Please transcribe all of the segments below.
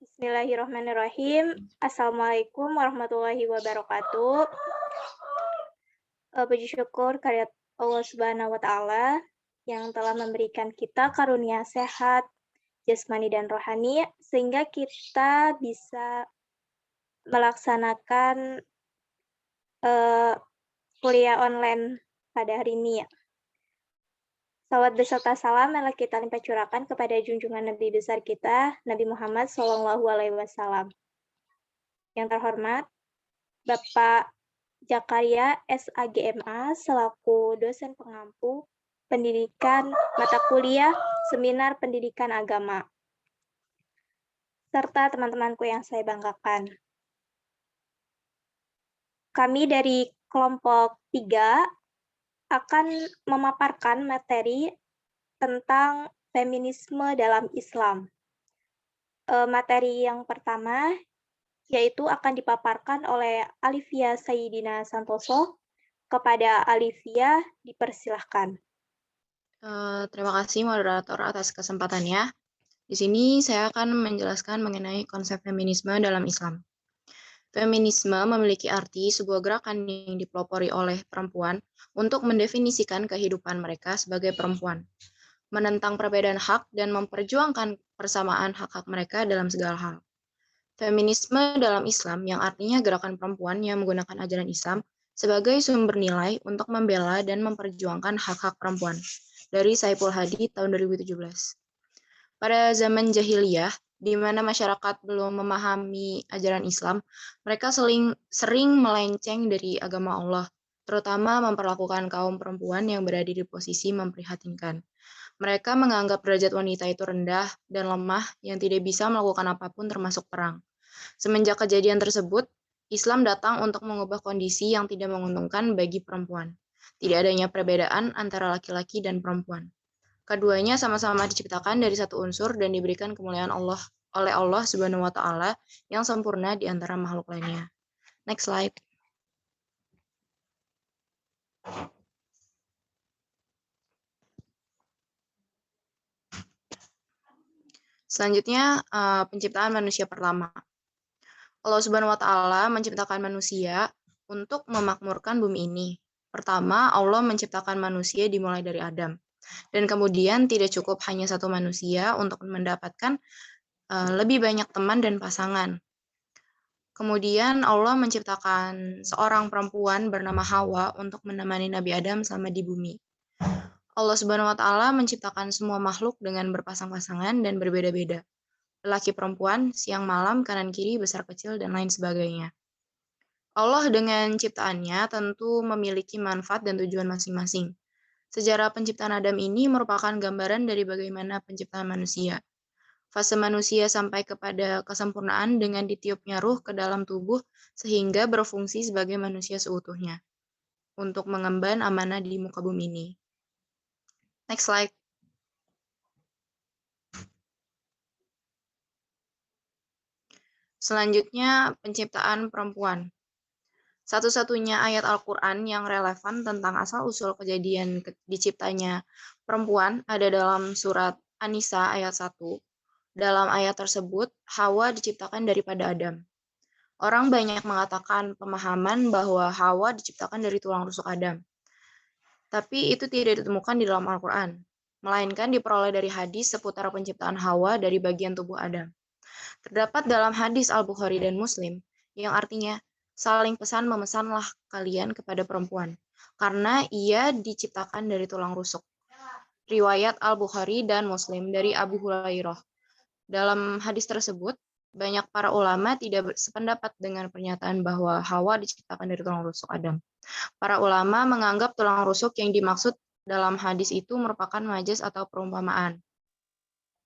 Bismillahirrahmanirrahim. Assalamualaikum warahmatullahi wabarakatuh. Puji syukur kehadirat Allah Subhanahu wa Ta'ala yang telah memberikan kita karunia sehat, jasmani dan rohani, sehingga kita bisa melaksanakan kuliah online pada hari ini ya. Salawat beserta salam yang kita limpah curahkan kepada junjungan Nabi besar kita, Nabi Muhammad SAW. Yang terhormat, Bapak Jakaria SAGMA selaku dosen pengampu pendidikan mata kuliah Seminar Pendidikan Agama, serta teman-temanku yang saya banggakan. Kami dari kelompok 3 akan memaparkan materi tentang feminisme dalam Islam. Materi yang pertama yaitu akan dipaparkan oleh Alivia Sayyidina Santoso. Kepada Alivia, dipersilahkan. Terima kasih moderator atas kesempatannya. Di sini saya akan menjelaskan mengenai konsep feminisme dalam Islam. Feminisme memiliki arti sebuah gerakan yang dipelopori oleh perempuan untuk mendefinisikan kehidupan mereka sebagai perempuan, menentang perbedaan hak dan memperjuangkan persamaan hak-hak mereka dalam segala hal. Feminisme dalam Islam yang artinya gerakan perempuan yang menggunakan ajaran Islam sebagai sumber nilai untuk membela dan memperjuangkan hak-hak perempuan. Dari Saiful Hadi tahun 2017. Pada zaman jahiliyah, di mana masyarakat belum memahami ajaran Islam, mereka sering melenceng dari agama Allah, terutama memperlakukan kaum perempuan yang berada di posisi memprihatinkan. Mereka menganggap derajat wanita itu rendah dan lemah yang tidak bisa melakukan apapun termasuk perang. Semenjak kejadian tersebut, Islam datang untuk mengubah kondisi yang tidak menguntungkan bagi perempuan. Tidak adanya perbedaan antara laki-laki dan perempuan. Keduanya sama-sama diciptakan dari satu unsur dan diberikan kemuliaan Allah oleh Allah Subhanahu wa Ta'ala yang sempurna di antara makhluk lainnya. Next slide. Selanjutnya, penciptaan manusia pertama. Allah Subhanahu wa Ta'ala menciptakan manusia untuk memakmurkan bumi ini. Pertama, Allah menciptakan manusia dimulai dari Adam. Dan kemudian tidak cukup hanya satu manusia untuk mendapatkan lebih banyak teman dan pasangan. Kemudian Allah menciptakan seorang perempuan bernama Hawa untuk menemani Nabi Adam selama di bumi. Allah Subhanahu wa Ta'ala menciptakan semua makhluk dengan berpasang-pasangan dan berbeda-beda. Lelaki perempuan, siang malam, kanan kiri, besar kecil, dan lain sebagainya. Allah dengan ciptaannya tentu memiliki manfaat dan tujuan masing-masing. Sejarah penciptaan Adam ini merupakan gambaran dari bagaimana penciptaan manusia. Fase manusia sampai kepada kesempurnaan dengan ditiupnya ruh ke dalam tubuh sehingga berfungsi sebagai manusia seutuhnya untuk mengemban amanah di muka bumi ini. Next slide. Selanjutnya, penciptaan perempuan. Satu-satunya ayat Al-Quran yang relevan tentang asal-usul kejadian diciptanya perempuan ada dalam surat An-Nisa ayat 1. Dalam ayat tersebut, Hawa diciptakan daripada Adam. Orang banyak mengatakan pemahaman bahwa Hawa diciptakan dari tulang rusuk Adam. Tapi itu tidak ditemukan di dalam Al-Quran, melainkan diperoleh dari hadis seputar penciptaan Hawa dari bagian tubuh Adam. Terdapat dalam hadis Al-Bukhari dan Muslim, yang artinya, saling pesan memesanlah kalian kepada perempuan, karena ia diciptakan dari tulang rusuk. Riwayat Al-Bukhari dan Muslim dari Abu Hurairah. Dalam hadis tersebut, banyak para ulama tidak sependapat dengan pernyataan bahwa Hawa diciptakan dari tulang rusuk Adam. Para ulama menganggap tulang rusuk yang dimaksud dalam hadis itu merupakan majas atau perumpamaan.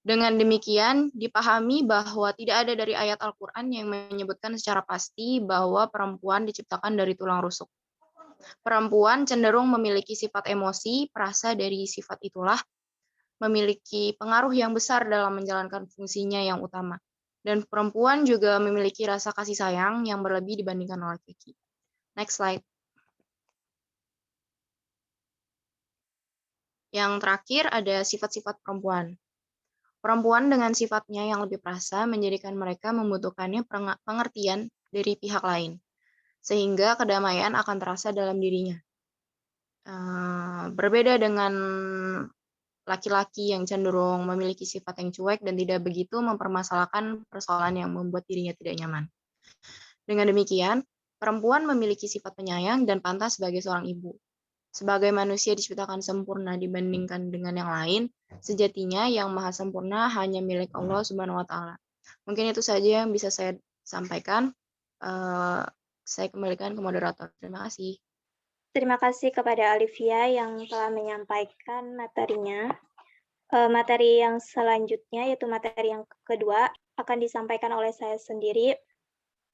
Dengan demikian, dipahami bahwa tidak ada dari ayat Al-Quran yang menyebutkan secara pasti bahwa perempuan diciptakan dari tulang rusuk. Perempuan cenderung memiliki sifat emosi, perasa dari sifat itulah memiliki pengaruh yang besar dalam menjalankan fungsinya yang utama. Dan perempuan juga memiliki rasa kasih sayang yang berlebih dibandingkan laki-laki. Next slide. Yang terakhir ada sifat-sifat perempuan. Perempuan dengan sifatnya yang lebih perasa menjadikan mereka membutuhkannya pengertian dari pihak lain, sehingga kedamaian akan terasa dalam dirinya. Berbeda dengan laki-laki yang cenderung memiliki sifat yang cuek dan tidak begitu mempermasalahkan persoalan yang membuat dirinya tidak nyaman. Dengan demikian, perempuan memiliki sifat penyayang dan pantas sebagai seorang ibu. Sebagai manusia diciptakan sempurna dibandingkan dengan yang lain, sejatinya yang maha sempurna hanya milik Allah Subhanahu wa Ta'ala. Mungkin itu saja yang bisa saya sampaikan. Saya kembalikan ke moderator. Terima kasih. Terima kasih kepada Alivia yang telah menyampaikan materinya. Materi yang selanjutnya, yaitu materi yang kedua, akan disampaikan oleh saya sendiri.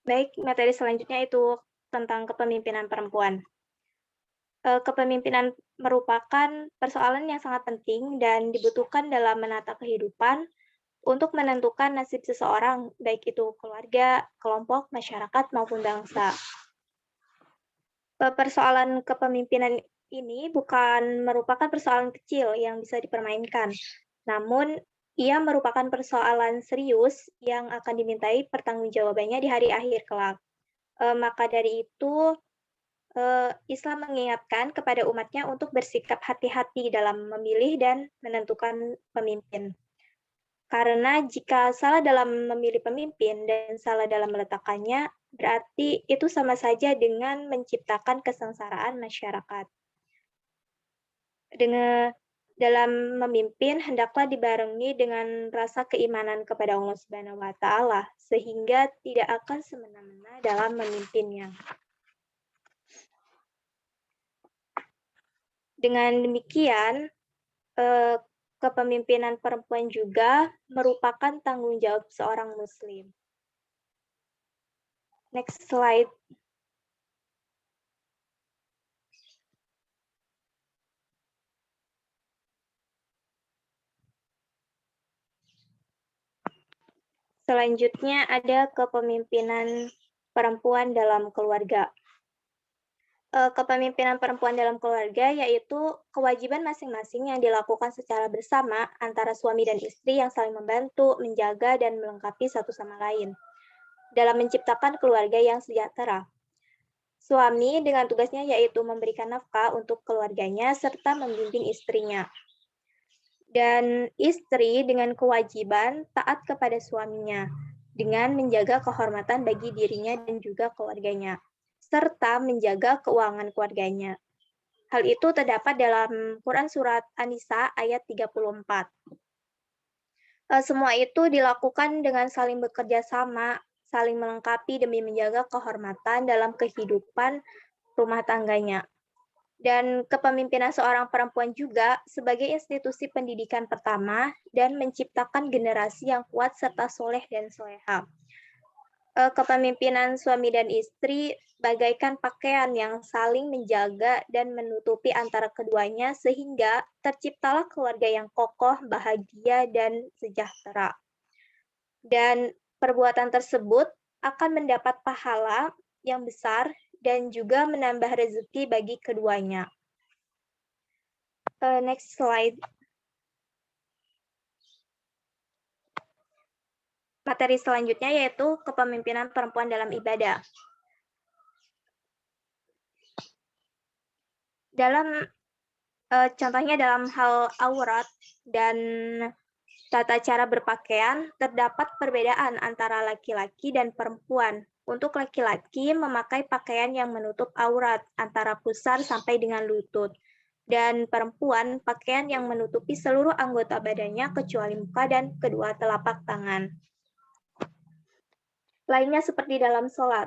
Baik, materi selanjutnya itu tentang kepemimpinan perempuan. Kepemimpinan merupakan persoalan yang sangat penting dan dibutuhkan dalam menata kehidupan untuk menentukan nasib seseorang, baik itu keluarga, kelompok, masyarakat, maupun bangsa. Persoalan kepemimpinan ini bukan merupakan persoalan kecil yang bisa dipermainkan, namun ia merupakan persoalan serius yang akan dimintai pertanggungjawabannya di hari akhir kelak. Maka dari itu, Islam mengingatkan kepada umatnya untuk bersikap hati-hati dalam memilih dan menentukan pemimpin. Karena jika salah dalam memilih pemimpin dan salah dalam meletakkannya, berarti itu sama saja dengan menciptakan kesengsaraan masyarakat. Dalam memimpin, hendaklah dibarengi dengan rasa keimanan kepada Allah Subhanahu wa Ta'ala, sehingga tidak akan semena-mena dalam memimpinnya. Dengan demikian, kepemimpinan perempuan juga merupakan tanggung jawab seorang Muslim. Next slide. Selanjutnya ada kepemimpinan perempuan dalam keluarga. Kepemimpinan perempuan dalam keluarga yaitu kewajiban masing-masing yang dilakukan secara bersama antara suami dan istri yang saling membantu, menjaga, dan melengkapi satu sama lain dalam menciptakan keluarga yang sejahtera. Suami dengan tugasnya yaitu memberikan nafkah untuk keluarganya serta membimbing istrinya. Dan istri dengan kewajiban taat kepada suaminya dengan menjaga kehormatan bagi dirinya dan juga keluarganya, serta menjaga keuangan keluarganya. Hal itu terdapat dalam Quran Surat An-Nisa ayat 34. Semua itu dilakukan dengan saling bekerja sama, saling melengkapi demi menjaga kehormatan dalam kehidupan rumah tangganya. Dan kepemimpinan seorang perempuan juga sebagai institusi pendidikan pertama dan menciptakan generasi yang kuat serta soleh dan soleha. Kepemimpinan suami dan istri bagaikan pakaian yang saling menjaga dan menutupi antara keduanya sehingga terciptalah keluarga yang kokoh, bahagia, dan sejahtera. Dan perbuatan tersebut akan mendapat pahala yang besar dan juga menambah rezeki bagi keduanya. Next slide. Materi selanjutnya yaitu kepemimpinan perempuan dalam ibadah. Contohnya dalam hal aurat dan tata cara berpakaian, terdapat perbedaan antara laki-laki dan perempuan. Untuk laki-laki memakai pakaian yang menutup aurat antara pusar sampai dengan lutut. Dan perempuan pakaian yang menutupi seluruh anggota badannya kecuali muka dan kedua telapak tangan. Lainnya seperti dalam sholat.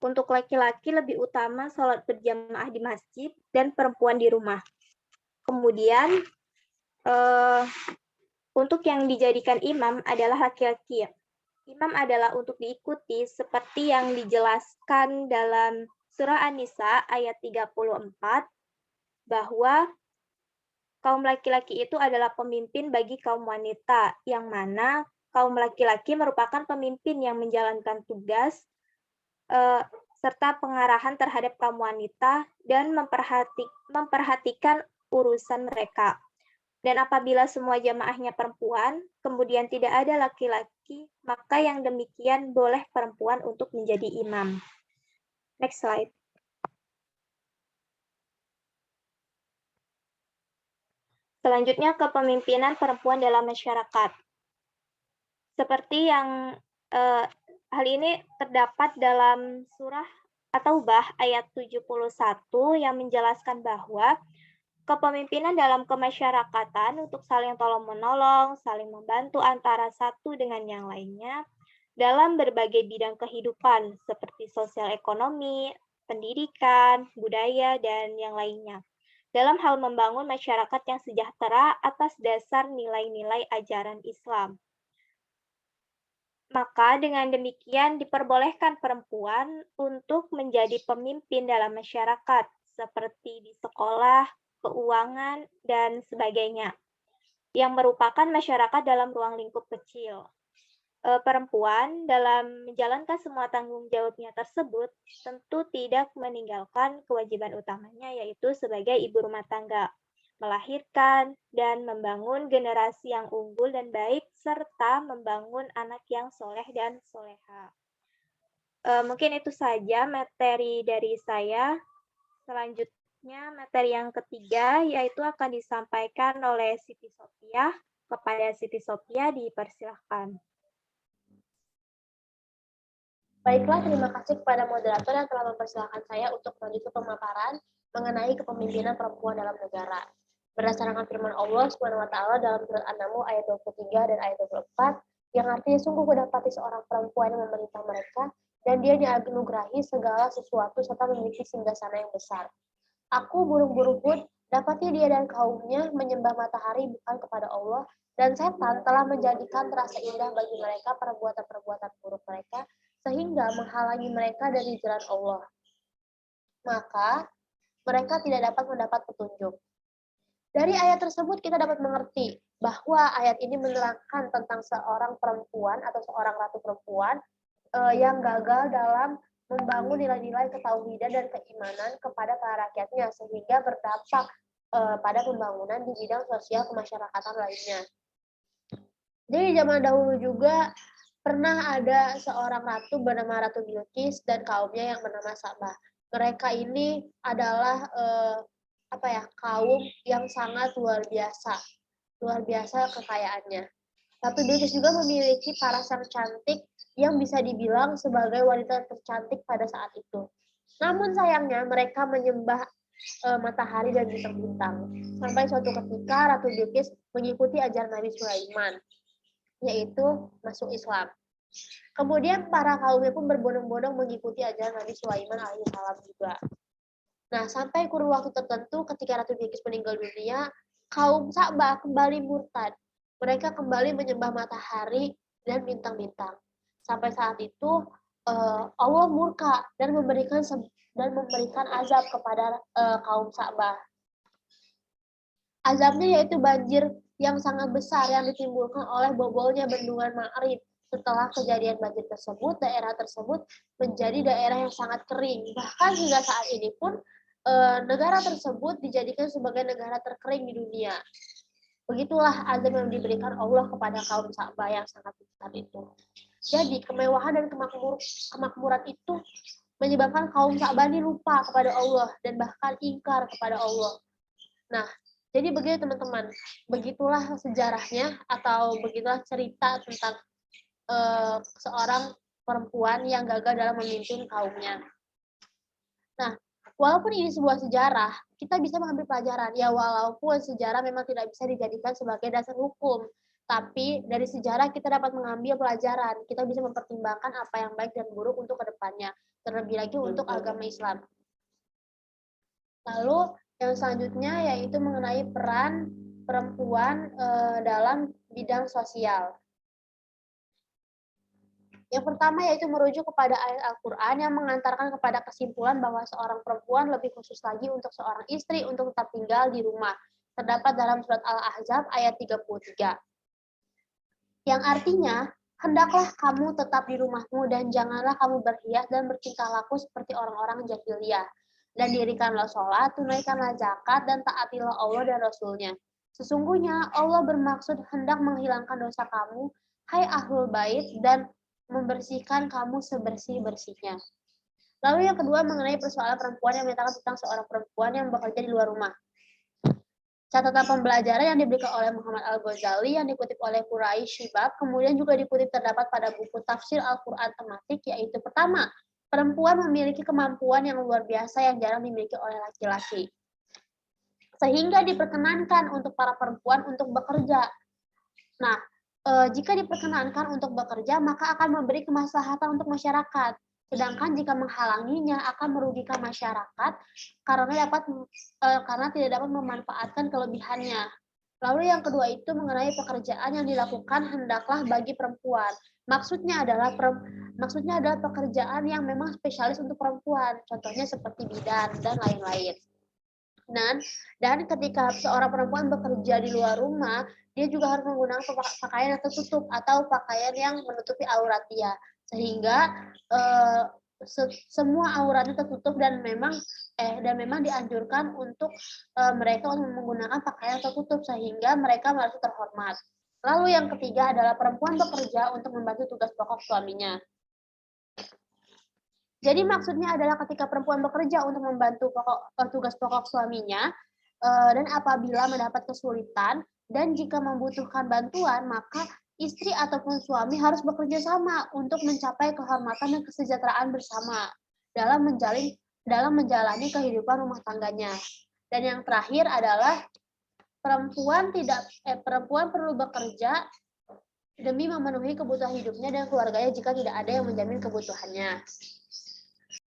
Untuk laki-laki lebih utama sholat berjamaah di masjid dan perempuan di rumah. Kemudian untuk yang dijadikan imam adalah laki-laki. Imam adalah untuk diikuti seperti yang dijelaskan dalam surah An-Nisa ayat 34 bahwa kaum laki-laki itu adalah pemimpin bagi kaum wanita, yang mana kaum laki-laki merupakan pemimpin yang menjalankan tugas serta pengarahan terhadap kaum wanita dan memperhatikan urusan mereka. Dan apabila semua jamaahnya perempuan, kemudian tidak ada laki-laki, maka yang demikian boleh perempuan untuk menjadi imam. Next slide. Selanjutnya, kepemimpinan perempuan dalam masyarakat. Seperti yang hal ini terdapat dalam surah At-Taubah ayat 71 yang menjelaskan bahwa kepemimpinan dalam kemasyarakatan untuk saling tolong-menolong, saling membantu antara satu dengan yang lainnya dalam berbagai bidang kehidupan seperti sosial ekonomi, pendidikan, budaya, dan yang lainnya. Dalam hal membangun masyarakat yang sejahtera atas dasar nilai-nilai ajaran Islam. Maka dengan demikian diperbolehkan perempuan untuk menjadi pemimpin dalam masyarakat, seperti di sekolah, keuangan, dan sebagainya, yang merupakan masyarakat dalam ruang lingkup kecil. Perempuan dalam menjalankan semua tanggung jawabnya tersebut tentu tidak meninggalkan kewajiban utamanya, yaitu sebagai ibu rumah tangga, melahirkan dan membangun generasi yang unggul dan baik, serta membangun anak yang soleh dan soleha. Mungkin itu saja materi dari saya. Selanjutnya, materi yang ketiga, yaitu akan disampaikan oleh Siti Sophia. Kepada Siti Sophia, dipersilahkan. Baiklah, terima kasih kepada moderator yang telah mempersilahkan saya untuk melanjutkan pemaparan mengenai kepemimpinan perempuan dalam negara. Berdasarkan firman Allah SWT dalam surat An-Naml ayat 23 dan ayat 24, yang artinya sungguh kudapati seorang perempuan yang memerintah mereka, dan dia dianugerahi segala sesuatu serta memiliki singgasana yang besar. Aku, burung-burung pun, dapati dia dan kaumnya menyembah matahari bukan kepada Allah, dan setan telah menjadikan terasa indah bagi mereka perbuatan-perbuatan buruk mereka, sehingga menghalangi mereka dari jalan Allah. Maka mereka tidak dapat mendapat petunjuk. Dari ayat tersebut kita dapat mengerti bahwa ayat ini menerangkan tentang seorang perempuan atau seorang ratu perempuan yang gagal dalam membangun nilai-nilai ketauhidan dan keimanan kepada para rakyatnya, sehingga berdampak pada pembangunan di bidang sosial kemasyarakatan lainnya. Jadi zaman dahulu juga pernah ada seorang ratu bernama Ratu Bilqis dan kaumnya yang bernama Sabah. Mereka ini adalah kaum yang sangat luar biasa kekayaannya. Ratu Bilqis juga memiliki parasan cantik yang bisa dibilang sebagai wanita tercantik pada saat itu. Namun sayangnya mereka menyembah matahari dan bintang-bintang. Sampai suatu ketika Ratu Bilqis mengikuti ajaran Nabi Sulaiman, yaitu masuk Islam. Kemudian para kaumnya pun berbondong-bondong mengikuti ajaran Nabi Sulaiman alaihissalam juga. Nah, sampai kurun waktu tertentu ketika Ratu Bilqis meninggal dunia, kaum Sa'bah kembali murtad. Mereka kembali menyembah matahari dan bintang-bintang. Sampai saat itu Allah murka dan memberikan azab kepada kaum Sa'bah. Azabnya yaitu banjir yang sangat besar yang ditimbulkan oleh bobolnya bendungan Ma'rib. Setelah kejadian banjir tersebut, daerah tersebut menjadi daerah yang sangat kering. Bahkan hingga saat ini pun negara tersebut dijadikan sebagai negara terkering di dunia. Begitulah azab yang diberikan Allah kepada kaum Sa'bah yang sangat besar itu. Jadi kemewahan dan kemakmuran itu menyebabkan kaum Sa'bah ini lupa kepada Allah dan bahkan ingkar kepada Allah. Nah, jadi begitu teman-teman, begitulah sejarahnya atau begitulah cerita tentang seorang perempuan yang gagal dalam memimpin kaumnya. Nah, walaupun ini sebuah sejarah, kita bisa mengambil pelajaran. Ya, walaupun sejarah memang tidak bisa dijadikan sebagai dasar hukum, tapi dari sejarah kita dapat mengambil pelajaran. Kita bisa mempertimbangkan apa yang baik dan buruk untuk kedepannya, terlebih lagi untuk agama Islam. Lalu yang selanjutnya yaitu mengenai peran perempuan dalam bidang sosial. Yang pertama yaitu merujuk kepada ayat Al-Quran yang mengantarkan kepada kesimpulan bahwa seorang perempuan lebih khusus lagi untuk seorang istri untuk tetap tinggal di rumah. Terdapat dalam surat Al-Ahzab ayat 33. Yang artinya, hendaklah kamu tetap di rumahmu dan janganlah kamu berhias dan bertingkah laku seperti orang-orang jahiliyah. Dan dirikanlah sholat, tunaikanlah zakat, dan taatilah Allah dan Rasul-Nya. Sesungguhnya Allah bermaksud hendak menghilangkan dosa kamu, hai ahlul bait, dan membersihkan kamu sebersih-bersihnya. Lalu yang kedua mengenai persoalan perempuan yang menyatakan tentang seorang perempuan yang bekerja di luar rumah. Catatan pembelajaran yang diberikan oleh Muhammad Al-Ghazali yang dikutip oleh Quraish Shibab, kemudian juga dikutip terdapat pada buku tafsir Al-Quran tematik, yaitu pertama, perempuan memiliki kemampuan yang luar biasa yang jarang dimiliki oleh laki-laki. Sehingga diperkenankan untuk para perempuan untuk bekerja. Nah, jika diperkenankan untuk bekerja, maka akan memberi kemaslahatan untuk masyarakat. Sedangkan jika menghalanginya akan merugikan masyarakat karena tidak dapat memanfaatkan kelebihannya. Lalu yang kedua itu mengenai pekerjaan yang dilakukan hendaklah bagi perempuan. Maksudnya adalah pekerjaan yang memang spesialis untuk perempuan. Contohnya seperti bidan dan lain-lain. Dan ketika seorang perempuan bekerja di luar rumah, dia juga harus menggunakan pakaian yang tertutup atau pakaian yang menutupi aurat dia, sehingga semua auratnya tertutup dan memang dianjurkan untuk mereka untuk menggunakan pakaian tertutup sehingga mereka merasa terhormat. Lalu yang ketiga adalah perempuan bekerja untuk membantu tugas pokok suaminya. Jadi maksudnya adalah ketika perempuan bekerja untuk membantu tugas pokok suaminya, dan apabila mendapat kesulitan dan jika membutuhkan bantuan, maka istri ataupun suami harus bekerja sama untuk mencapai kehormatan dan kesejahteraan bersama dalam menjalani kehidupan rumah tangganya. Dan yang terakhir adalah perempuan perlu bekerja demi memenuhi kebutuhan hidupnya dan keluarganya jika tidak ada yang menjamin kebutuhannya.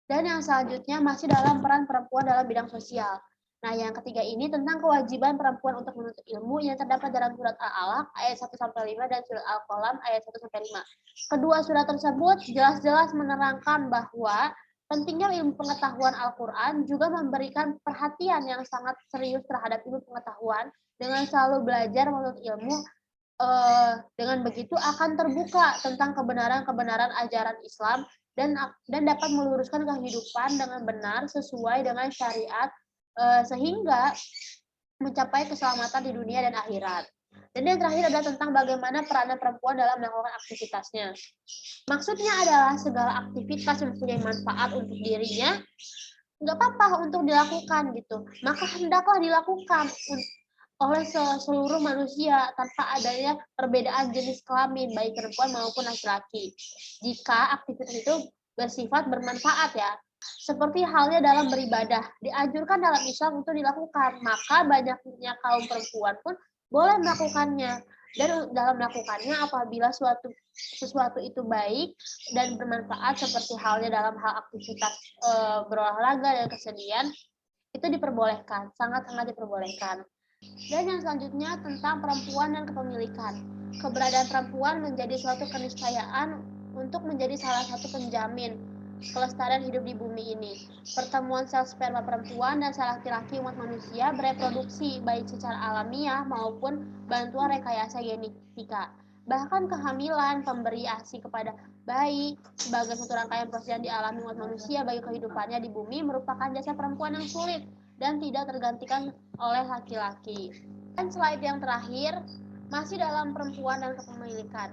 Dan yang selanjutnya masih dalam peran perempuan dalam bidang sosial. Nah, yang ketiga ini tentang kewajiban perempuan untuk menuntut ilmu yang terdapat dalam surat Al-Alaq ayat 1-5 dan surat Al-Qalam ayat 1-5. Kedua surat tersebut jelas-jelas menerangkan bahwa pentingnya ilmu pengetahuan Al-Quran juga memberikan perhatian yang sangat serius terhadap ilmu pengetahuan dengan selalu belajar menuntut ilmu. Dengan begitu akan terbuka tentang kebenaran-kebenaran ajaran Islam dan dapat meluruskan kehidupan dengan benar sesuai dengan syariat sehingga mencapai keselamatan di dunia dan akhirat. Dan yang terakhir adalah tentang bagaimana peranan perempuan dalam melakukan aktivitasnya. Maksudnya adalah segala aktivitas yang mempunyai manfaat untuk dirinya, nggak apa-apa untuk dilakukan gitu. Maka hendaklah dilakukan oleh seluruh manusia tanpa adanya perbedaan jenis kelamin baik perempuan maupun laki-laki. Jika aktivitas itu bersifat bermanfaat ya, seperti halnya dalam beribadah, dianjurkan dalam Islam untuk dilakukan, maka banyaknya kaum perempuan pun boleh melakukannya. Dan dalam melakukannya apabila sesuatu itu baik dan bermanfaat seperti halnya dalam hal aktivitas berolahraga dan kesenian, itu diperbolehkan, sangat-sangat diperbolehkan. Dan yang selanjutnya tentang perempuan dan kepemilikan. Keberadaan perempuan menjadi suatu keniscayaan untuk menjadi salah satu penjamin kelestarian hidup di bumi ini. Pertemuan sel sperma perempuan dan sel laki-laki umat manusia bereproduksi baik secara alamiah maupun bantuan rekayasa genetika. Bahkan kehamilan, pemberi ASI kepada bayi sebagai satu rangkaian proses yang dialami umat manusia bagi kehidupannya di bumi merupakan jasa perempuan yang sulit dan tidak tergantikan oleh laki-laki. Dan slide yang terakhir, masih dalam perempuan dan kepemilikan.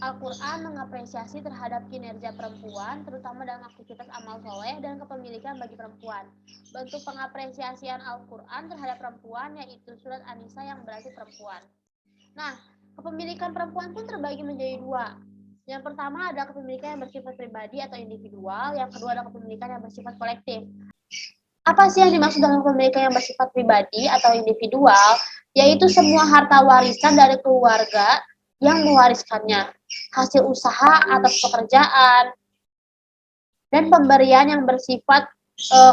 Al-Quran mengapresiasi terhadap kinerja perempuan, terutama dalam aktivitas amal soleh dan kepemilikan bagi perempuan. Bentuk pengapresiasian Al-Quran terhadap perempuan yaitu surat An-Nisa yang berarti perempuan. Nah, kepemilikan perempuan pun terbagi menjadi dua. Yang pertama adalah kepemilikan yang bersifat pribadi atau individual, yang kedua adalah kepemilikan yang bersifat kolektif. Apa sih yang dimaksud dengan kepemilikan yang bersifat pribadi atau individual? Yaitu semua harta warisan dari keluarga yang mewariskannya, hasil usaha atas pekerjaan, dan pemberian yang bersifat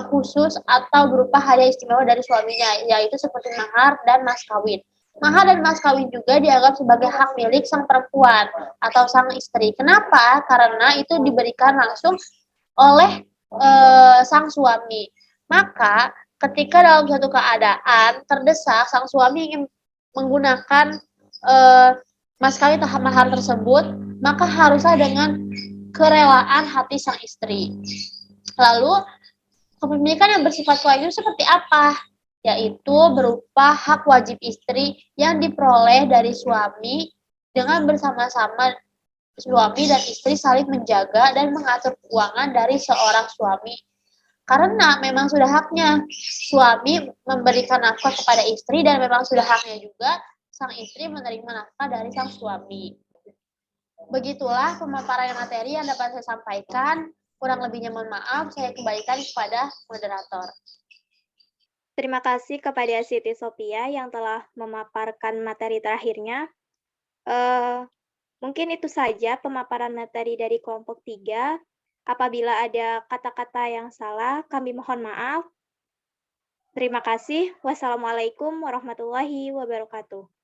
khusus atau berupa hadiah istimewa dari suaminya, yaitu seperti mahar dan mas kawin. Mahar dan mas kawin juga dianggap sebagai hak milik sang perempuan atau sang istri. Kenapa? Karena itu diberikan langsung oleh sang suami. Maka ketika dalam suatu keadaan terdesak, sang suami ingin menggunakan mas kawin atau mahar tersebut, maka haruslah dengan kerelaan hati sang istri. Lalu kepemilikan yang bersifat kolektif seperti apa? yaitu berupa hak wajib istri yang diperoleh dari suami dengan bersama-sama suami dan istri saling menjaga dan mengatur keuangan dari seorang suami. Karena memang sudah haknya suami memberikan nafkah kepada istri dan memang sudah haknya juga sang istri menerima nafkah dari sang suami. Begitulah pemaparan materi yang dapat saya sampaikan. Kurang lebihnya mohon maaf, saya kembalikan kepada moderator. Terima kasih kepada Siti Sophia yang telah memaparkan materi terakhirnya. Mungkin itu saja pemaparan materi dari kelompok 3. Apabila ada kata-kata yang salah, kami mohon maaf. Terima kasih. Wassalamualaikum warahmatullahi wabarakatuh.